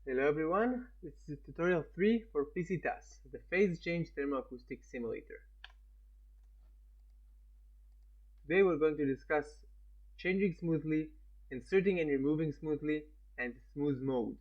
Hello everyone, this is tutorial 3 for PC-TAS, the phase change thermoacoustic simulator. Today we're going to discuss changing smoothly, inserting and removing smoothly, and smooth mode.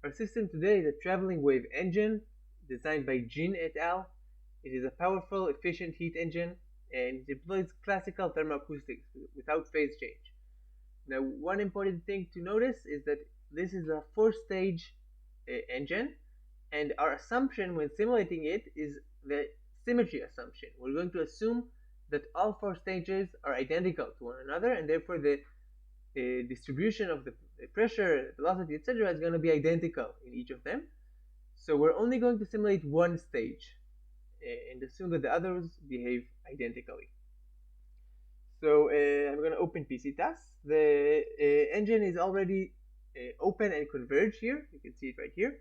Our system today is a traveling wave engine designed by Jin et al. It is a powerful, efficient heat engine and it employs classical thermoacoustics without phase change. Now, one important thing to notice is that this is a 4-stage engine, and our assumption when simulating it is the symmetry assumption. We're going to assume that all 4 stages are identical to one another, and therefore the distribution of the pressure, velocity, etc. is going to be identical in each of them. So we're only going to simulate one stage and assume that the others behave identically. So I'm going to open PC-TAS. The engine is already open and converged here. You can see it right here.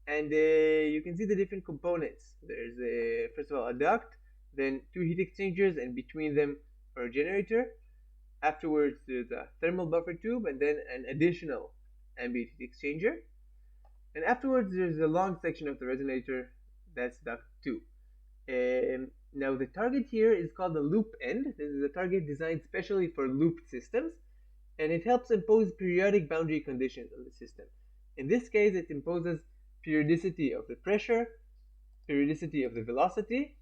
And you can see the different components. There's first of all a duct, then 2 heat exchangers, and between them a generator. Afterwards there's a thermal buffer tube, and then an additional ambient heat exchanger. And afterwards there's a long section of the resonator, that's duct 2. Now the target here is called the loop end. This is a target designed specially for looped systems, and it helps impose periodic boundary conditions on the system. In this case, it imposes periodicity of the pressure, periodicity of the velocity,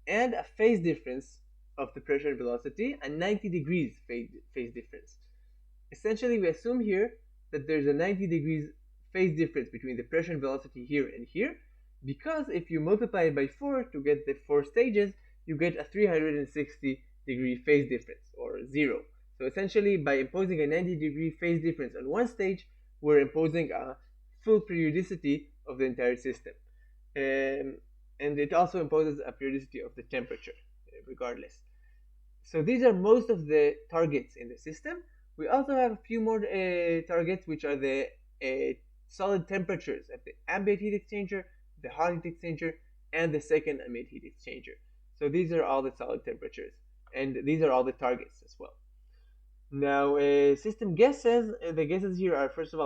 and a phase difference of the pressure and velocity, a 90 degrees phase difference. Essentially, we assume here that there's a 90 degrees phase difference between the pressure and velocity here and here, because if you multiply it by 4 to get the 4 stages, you get a 360 degree phase difference, or 0. So essentially, by imposing a 90 degree phase difference on one stage, we're imposing a full periodicity of the entire system. And it also imposes a periodicity of the temperature, regardless. So these are most of the targets in the system. We also have a few more targets, which are the solid temperatures at the ambient heat exchanger, the hot heat exchanger, and the second ambient heat exchanger. So these are all the solid temperatures, and these are all the targets as well. Now, system guesses. The guesses here are first of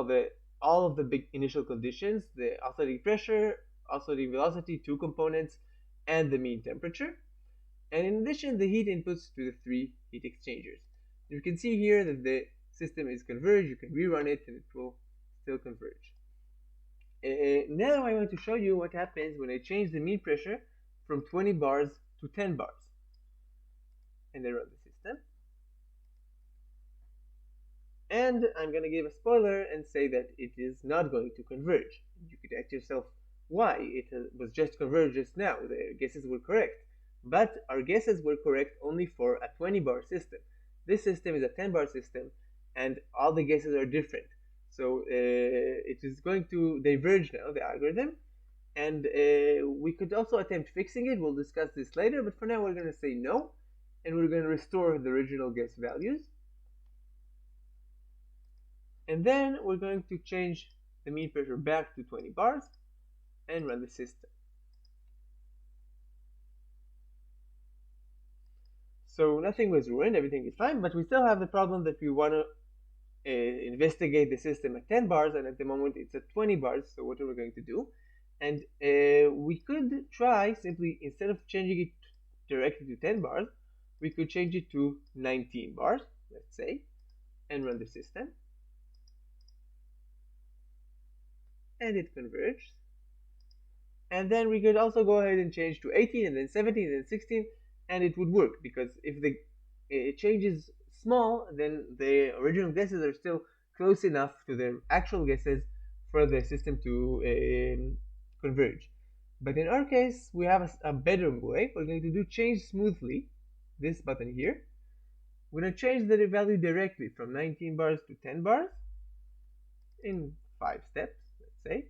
all of the big initial conditions: the oscillating pressure, oscillating velocity, 2 components, and the mean temperature. And in addition, the heat inputs to the 3 heat exchangers. You can see here that the system is converged. You can rerun it, and it will still converge. Now I want to show you what happens when I change the mean pressure from 20 bars to 10 bars. And I run the system. And I'm going to give a spoiler and say that it is not going to converge. You could ask yourself why. It was just converged just now. The guesses were correct. But our guesses were correct only for a 20 bar system. This system is a 10 bar system, and all the guesses are different. So it is going to diverge now, the algorithm, and we could also attempt fixing it. We'll discuss this later, but for now we're going to say no, and we're going to restore the original guess values. And then we're going to change the mean pressure back to 20 bars and run the system. So nothing was ruined, everything is fine, but we still have the problem that we want to investigate the system at 10 bars, and at the moment it's at 20 bars. So what are we going to do? And we could try simply, instead of changing it directly to 10 bars, we could change it to 19 bars, let's say, and run the system. And it converges. And then we could also go ahead and change to 18, and then 17, and then 16, and it would work, because if the change is small, then the original guesses are still close enough to the actual guesses for the system to converge. But in our case, we have a better way. We're going to do change smoothly, this button here. We're going to change the value directly from 19 bars to 10 bars in 5 steps, let's say.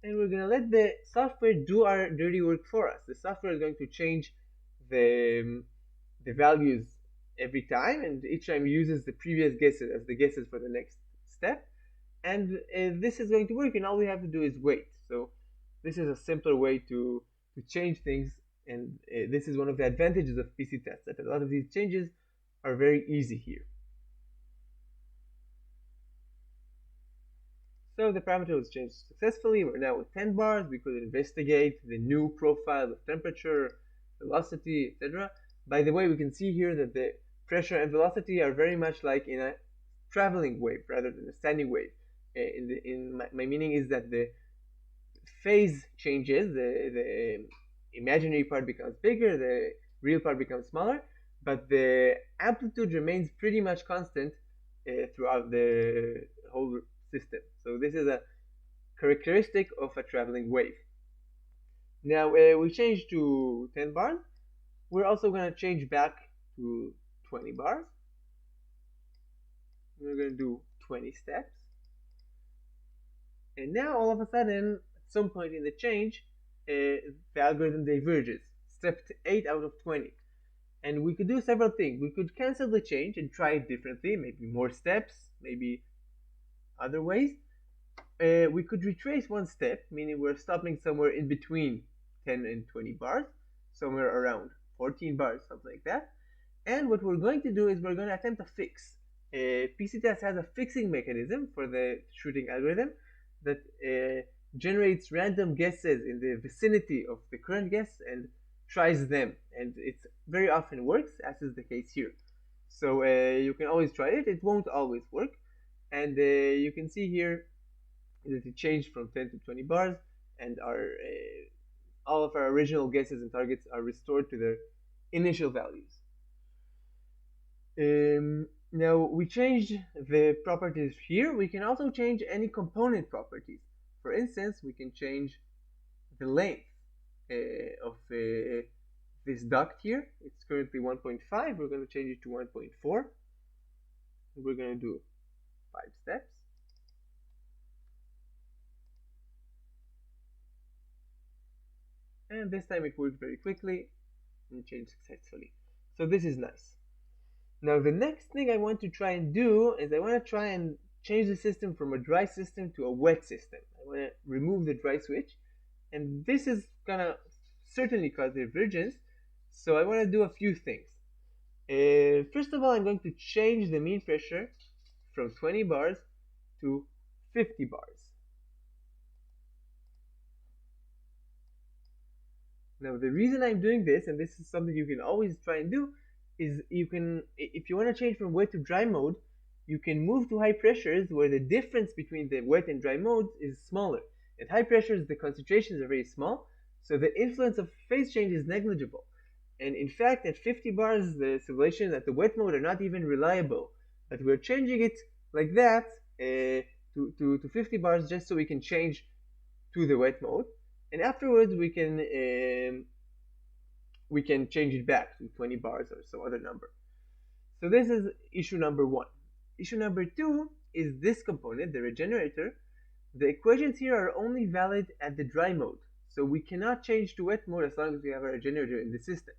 And we're going to let the software do our dirty work for us. The software is going to change the values every time, and each time uses the previous guesses as the guesses for the next step. And this is going to work, and all we have to do is wait. So this is a simpler way to change things, and this is one of the advantages of PC-TAS, that a lot of these changes are very easy here. So the parameter was changed successfully. We're now with 10 bars. We could investigate the new profile of temperature, velocity, etc. By the way, we can see here that the pressure and velocity are very much like in a traveling wave rather than a standing wave. My meaning is that the phase changes, the imaginary part becomes bigger, the real part becomes smaller, but the amplitude remains pretty much constant throughout the whole system. So this is a characteristic of a traveling wave. Now we changed to 10 bars. We're also going to change back to 20 bars. We're going to do 20 steps. And now all of a sudden, at some point in the change, the algorithm diverges. Step 8 out of 20. And we could do several things. We could cancel the change and try it differently, maybe more steps, maybe other ways. We could retrace one step, meaning we're stopping somewhere in between 10 and 20 bars, somewhere around 14 bars, something like that. And what we're going to do is we're going to attempt a fix. PC-TAS has a fixing mechanism for the shooting algorithm that generates random guesses in the vicinity of the current guess and tries them. And it very often works, as is the case here. So you can always try it. It won't always work. And you can see here that it changed from 10 to 20 bars, and all of our original guesses and targets are restored to their initial values. Now we changed the properties here. We can also change any component properties. For instance, we can change the length of this duct here. It's currently 1.5. We're going to change it to 1.4. We're going to do 5 steps. And this time it worked very quickly and changed successfully. So this is nice. Now the next thing I want to try and do is I want to try and change the system from a dry system to a wet system. I want to remove the dry switch, and this is gonna certainly cause divergence. So I want to do a few things. First of all, I'm going to change the mean pressure from 20 bars to 50 bars. Now the reason I'm doing this, and this is something you can always try and do, is you can, if you want to change from wet to dry mode, you can move to high pressures where the difference between the wet and dry modes is smaller. At high pressures, the concentrations are very small, so the influence of phase change is negligible. And in fact, at 50 bars, the simulations at the wet mode are not even reliable. But we're changing it like that to 50 bars just so we can change to the wet mode. And afterwards, we can change it back to 20 bars or some other number. So this is issue number 1. Issue number 2 is this component, the regenerator. The equations here are only valid at the dry mode, so we cannot change to wet mode as long as we have a regenerator in the system.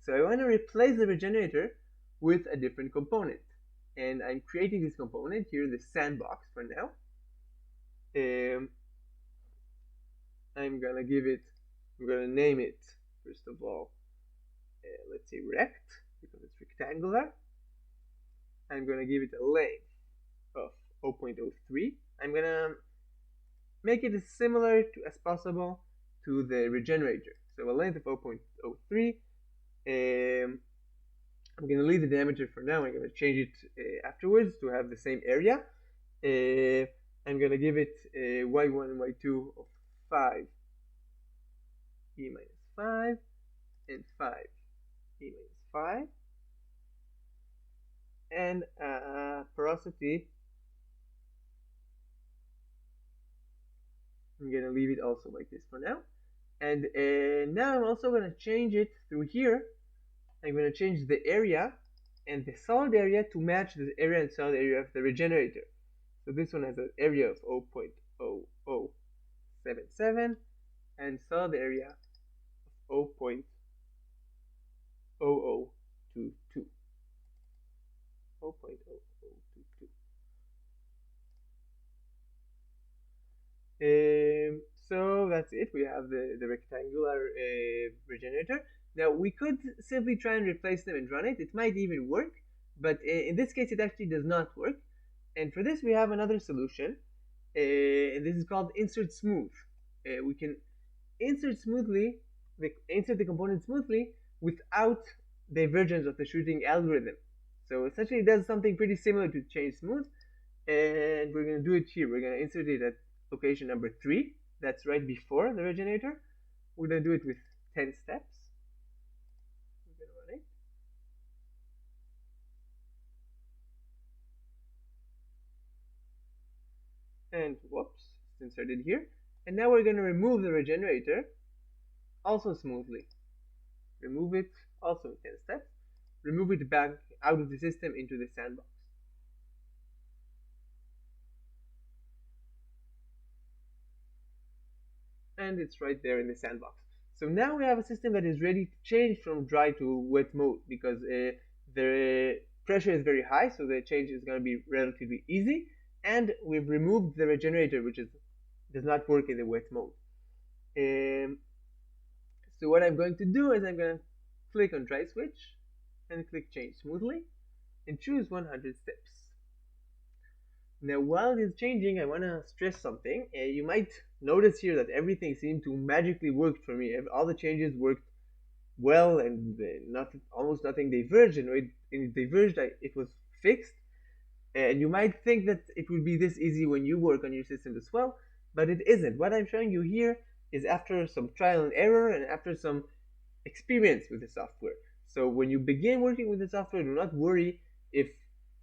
So I want to replace the regenerator with a different component, and I'm creating this component here in the sandbox for now. I'm gonna name it, first of all, let's say rect, because it's rectangular. I'm gonna give it a length of 0.03. I'm gonna make it as similar as possible to the regenerator. So a length of 0.03. I'm gonna leave the diameter for now. I'm gonna change it afterwards to have the same area. I'm gonna give it y1 and y2 of 5 e minus 5 and 5 e minus 5, and porosity, I'm gonna leave it also like this for now. And now I'm also gonna change it through here. I'm gonna change the area and the solid area to match the area and solid area of the regenerator. So this one has an area of 0.0077 and solid area of 0.0022. 0.0022. So that's it. We have the rectangular regenerator. Now we could simply try and replace them and run it. It might even work, but in this case it actually does not work. And for this we have another solution. and this is called insert smooth. We can insert the component smoothly without divergence of the shooting algorithm. So essentially, it does something pretty similar to change smooth, and we're going to do it here. We're going to insert it at location number 3. That's right before the regenerator. We're going to do it with 10 steps. We're going to run it. And whoops, it's inserted here. And now we're going to remove the regenerator also smoothly. Remove it also in 10 steps. Remove it back out of the system into the sandbox. And it's right there in the sandbox. So now we have a system that is ready to change from dry to wet mode because the pressure is very high, so the change is going to be relatively easy. And we've removed the regenerator, which does not work in the wet mode. So what I'm going to do is I'm going to click on dry switch and click change smoothly and choose 100 steps. Now while it is changing, I want to stress something. You might notice here that everything seemed to magically work for me. All the changes worked well, and almost nothing diverged. And when it diverged, it was fixed. And you might think that it would be this easy when you work on your system as well, but it isn't. What I'm showing you here is after some trial and error and after some experience with the software. So when you begin working with the software, do not worry if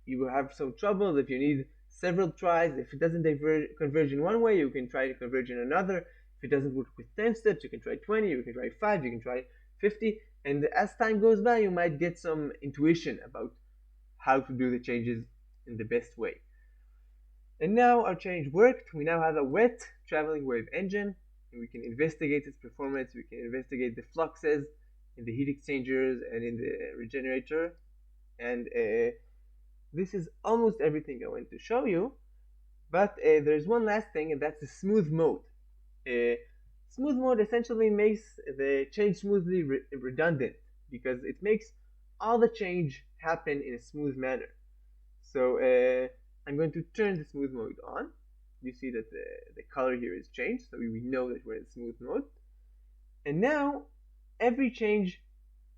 you have some trouble, if you need several tries. If it doesn't converge in one way, you can try to converge in another. If it doesn't work with 10 steps, you can try 20, you can try 5, you can try 50. And as time goes by, you might get some intuition about how to do the changes in the best way. And now our change worked. We now have a wet traveling wave engine, and we can investigate its performance. We can investigate the fluxes in the heat exchangers and in the regenerator. And this is almost everything I want to show you. But there's one last thing, and that's the smooth mode. Smooth mode essentially makes the change smoothly redundant because it makes all the change happen in a smooth manner. So I'm going to turn the smooth mode on. You see that the color here is changed, so we know that we're in smooth mode. And now every change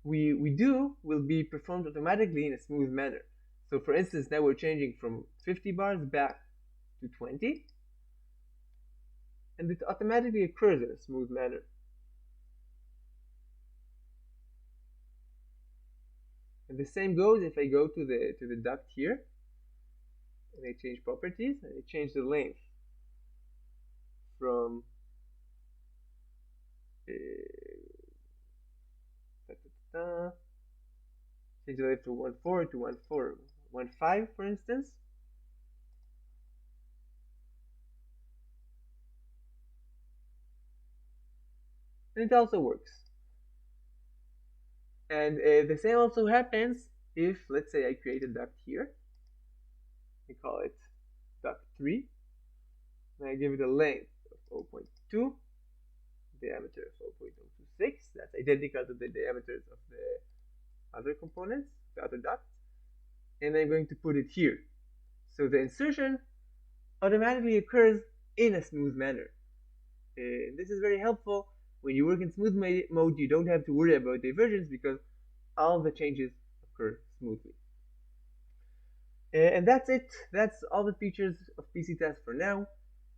we do will be performed automatically in a smooth manner. So for instance, now we're changing from 50 bars back to 20, and it automatically occurs in a smooth manner. And the same goes if I go to the duct here, and I change properties, and I change the length from change the length from 1.4 to 1.4.15, for instance. And it also works. And the same also happens if, let's say, I create a duct here. I call it duct 3. And I give it a length of 0.2, diameter of 0.026. That's identical to the diameters of the other components, the other ducts. And I'm going to put it here. So the insertion automatically occurs in a smooth manner. This is very helpful. When you work in smooth mode, you don't have to worry about divergence because all the changes occur smoothly. And that's it. That's all the features of PC-TAS for now.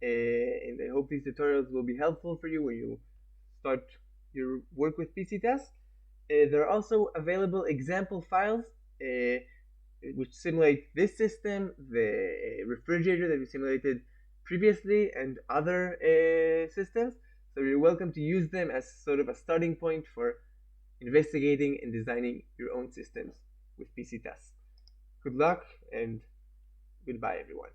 And I hope these tutorials will be helpful for you when you start your work with PC-TAS. There are also available example files which simulate this system, the refrigerator that we simulated previously, and other systems. So you're welcome to use them as sort of a starting point for investigating and designing your own systems with PC-TAS. Good luck and goodbye, everyone.